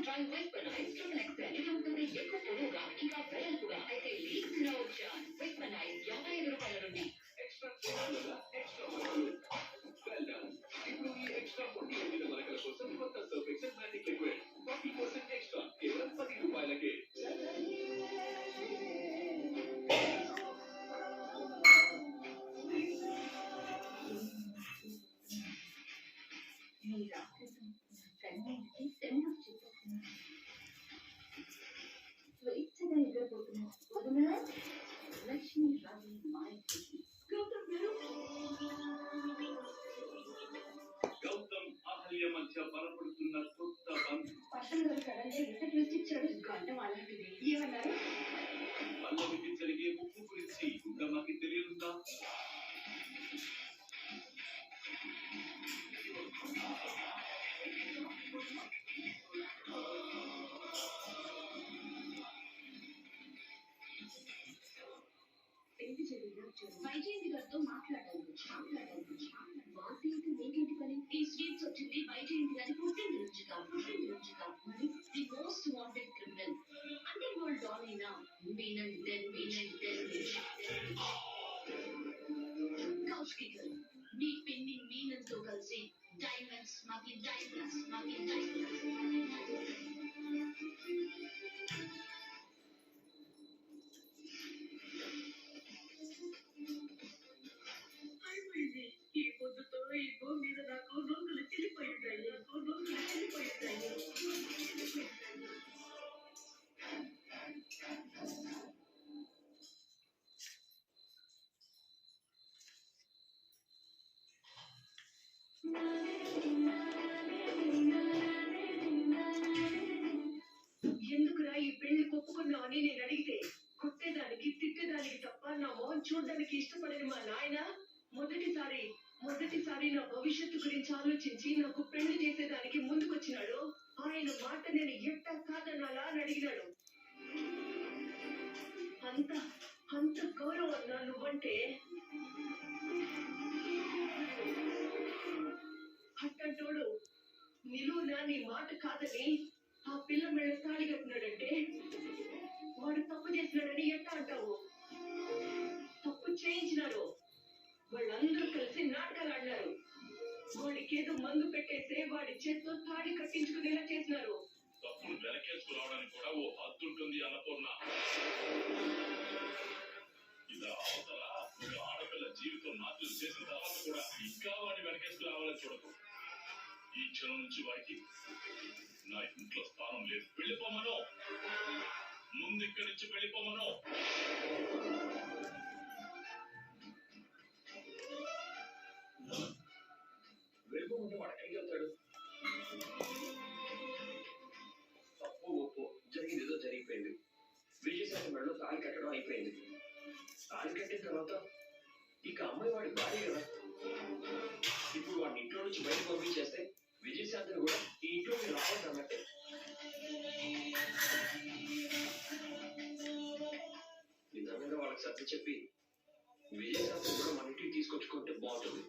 Drive వెస్పనైజ్ triple XL ఇది ఉంటుంది ఎక్కువ పొడవుగా ఇంకా వెడల్పుగా అయితే లీక్స్ నో ఛాన్స్. వెస్పనైజ్ ₹55 నుండి ఎక్స్ట్రా వెల్ డన్. ఇప్పుడు ఈ ఎక్స్ట్రా 48 మరకల కోసం కొత్త Surf Excel magic liquid 40% extra కేవలం ₹10 గౌతమ్ అహల్య మధ్య బలపడుతున్న కొత్త బంధం. పల్లవికి జరిగే ముప్పు గురించి మాకు తెలియదుందా? వైజయంతి గారితో మాట్లాడాలి. వాసీకి మీకేంటి పని? ఈ స్వీట్స్ వచ్చింది వైజయంతి గారి పుట్టినరోజుగా. మరి ది మోస్ట్ వాంటెడ్ క్రిమినల్ అంటే వాళ్ళు డాన్ అయినా మీనన్ దెన్ కౌశిక్ గారు మీ పిన్ని మీనన్ తో కలిసి డైమండ్ స్మగ్లింగ్ ఈ పొద్దుతో ఈ భూమి మీద నాకు నొంగులు చెల్లిపోయింటాయి. ఎందుకురా ఈ పెళ్లి ఒప్పుకున్నావు అని నేను అడిగితే కొట్టేదానికి తిట్టేదానికి తప్ప నా మొహం చూడడానికి ఇష్టపడని మా నాయన మొదటిసారి నా భవిష్యత్తు గురించి ఆలోచించి నాకు పెళ్లి చేసేదానికి ముందుకొచ్చినాడు. ఆయన మాట నేను ఎట్టా కాదనాలా అని అడిగినాడు. అంత గౌరవం నువ్వంటే. అట్టంటోడు నిలువునా నీ మాట కాదని ఆ పిల్ల మెళ్ళ తాళి కట్టినాడంటే వాడు తప్పు చేసినాడని ఎట్టా అంటావు? తప్పు చేయించినాడు. వాళ్ళందరూ కలిసి నాటకాలు ఆడినారు. వాడికేదో మందు పెట్టేస్తే వాడి చేతితో తాడి కట్టించుకునేలా చేసినారు. తప్పును వెనకేసుకురావడానికి కూడా ఓ హద్దు ఉంటుంది అన్నపూర్ణ. ఇలా అవతల ఒక ఆడపిల్ల జీవితం నాశనం చేసిన తర్వాత కూడా ఇంకా వాడిని వెనకేసుకురావాలని చూడకు. ఈ క్షణం నుంచి వాడికి నా ఇంట్లో స్థానం లేదు. వెళ్ళిపోమను, ముందు ఇక్కడి నుంచి వెళ్ళిపోమను. వెళ్ళిపోమంటే వాడు ఎక్కడికి వెళ్తాడు? తప్పు ఒప్పు జరిగింది ఏదో జరిగిపోయింది. విజయశాఖ మెడలో తాళి కట్టడం అయిపోయింది. తాళి కట్టిన తర్వాత ఇక అమ్మాయి వాడి భార్య కదా. ఇప్పుడు వాడిని ఇంట్లో నుంచి బయటకు పంపించేస్తే విజయశాంతిని కూడా ఈ ఇంట్లో మీరు రావద్దు అన్నట్టే. నిజంగా వాళ్ళకి సర్ది చెప్పి విజయశాంతిని కూడా మన ఇంటికి తీసుకొచ్చుకుంటే బాగుంటుంది.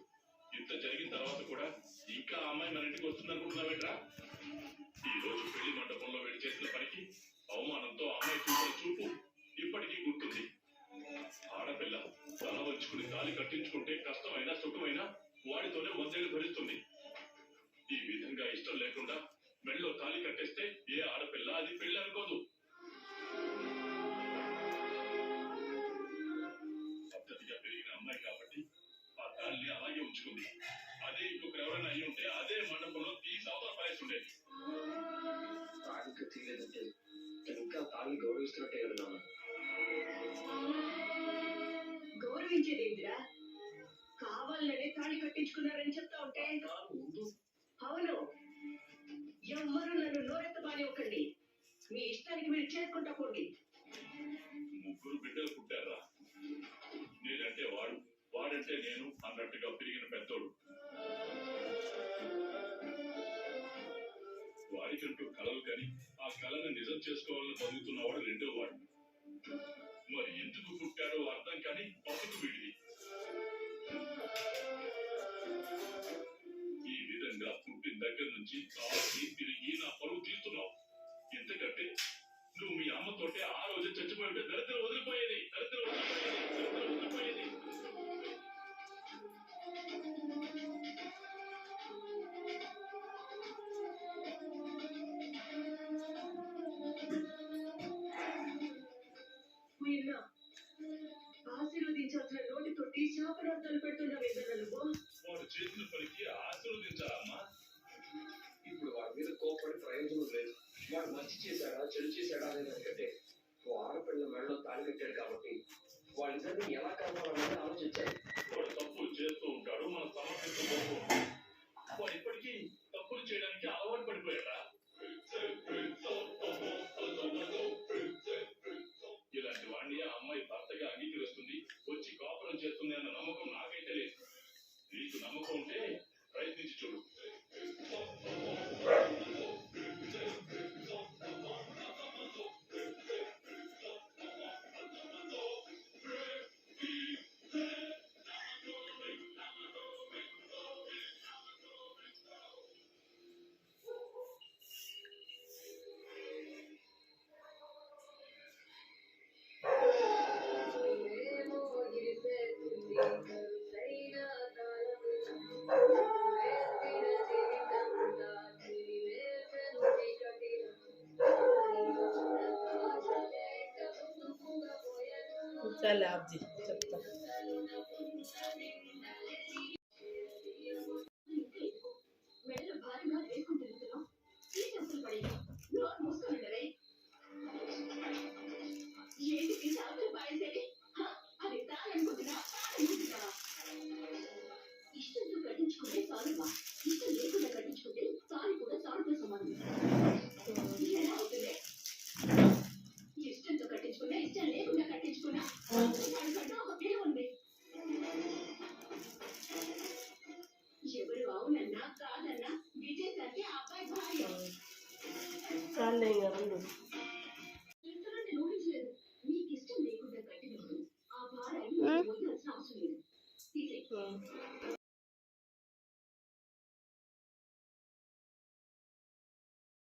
ఇంత జరిగిన తర్వాత కూడా ఇంకా అమ్మాయి మన ఇంటికి వస్తుంది అనుకుంటున్నావేట్రా? ఈ రోజు పెళ్లి మండపంలో వీడు చేసిన పనికి అవమానంతో అమ్మాయి చూసిన చూపు ఇప్పటికీ గుర్తుంది. ఆడపిల్ల తల వంచుకుని తాళి కట్టించుకుంటే కష్టమైనా సుఖమైనా వాడితోనే వందేళ్ళు భరిస్తుంది. ఈ విధంగా ఇష్టం లేకుండా మెళ్ళో తాళి కట్టేస్తే ఏ ఆడపిల్ల అది పెళ్లి అనుకోదు. పద్ధతిగా పెరిగిన అమ్మాయి కాబట్టి ఆ తాళిని అలాగే ఉంచుకుంది. అదే ఇంకొకరు ఎవరైనా అయ్యి ఉంటే అదే మండపంలో తీసి అవతల పారేస్తుండేది. తాళికి తీయలేదంటే ఇంకా తాళిని గౌరవిస్తున్నట్టే కదా. గౌరవించేదేంటిరా? కావాలనే తాళి కట్టించుకున్నారని చెప్తా ఉంటే. అవును, ఎవ్వరూ నన్ను నోరెత్తబానివ్వకండి. మీ ఇష్టానికి మీరు చేసుకుంటా పోండి. ముగ్గురు బిడ్డలు పుట్టారా? నేనంటే వాడు, వాడంటే నేను అన్నట్టుగా పెరిగిన పెద్దోడు. వాడికంటూ కలలు కానీ ఆ కళను నిజం చేసుకోవాలని చదువుతున్నవాడు రెండో వాడు. మరి ఎందుకు పుట్టాడో అర్థం కానీ బతుకు వీడిది. ఈ విధంగా పుట్టిన దగ్గర నుంచి తిరిగి నా పరువు తీస్తున్నావు. ఏమిటో దరిద్రం వదిలిపోయేది దరిద్రం వదిలిపోయేది. వీళ్ళ ఆశీర్వదించాల్సిన నోటితోటి శాపనార్థాలు పెడుతున్న వేదనలు వాడు చేసిన పనికి ఆశీర్వదించాలమ్మా. ఇప్పుడు వాడి మీద కోపడి ప్రయోజనం లేదు. వాడు మంచి చేశాడా చెడు చేశాడా అనే దానికంటే ఓ ఆడపిల్ల మెడలో తాళి కట్టాడు కాబట్టి వాళ్ళిద్దరిని ఎలా కలవాలనేది ఆలోచించాలి. వాడు తప్పులు చేస్తూ ఉంటాడు, మనం సమర్థిస్తూ పోతూ ఉంటాం. వాడు ఇప్పటికీ తప్పులు చేయడానికి అలవాటు పడిపోయాడా? ఇలాంటి వాడిని ఆ అమ్మాయి భర్తగా అంగీకరిస్తుంది, వచ్చి కాపురం చేస్తుంది అన్న నమ్మకం నాకైతే లేదు. నీకు నమ్మకం ఉంటే ప్రయత్నించి చూడు. चल आप जी जब तक మెడలో భారంగా వేసుకుని తిరుగుతున్నాం ఈ చెప్పులు పడి నోరు మూసుకొని ఉండవే ఏంటి చావులు పాడేసేది అది తాననుకుంటున్నా తాననుకుంటున్నావా ఇష్టంతో కట్టించుకుంటే సాలువా ఇష్టం లేకుండా కట్టించుకుంటే సాలి కూడా సాలుతో సమానం ఎలా అవుతుంది ఇష్టంతో కట్టించుకున్నా ఇష్టం లేకుండా కట్టించుకున్నా దానికంటే ఒక పేరు ఉంది ఎవరు అవునన్నా కాదన్నా విజయ్ అంటే అబ్బాయి భార్య चल लेंगे हम लोग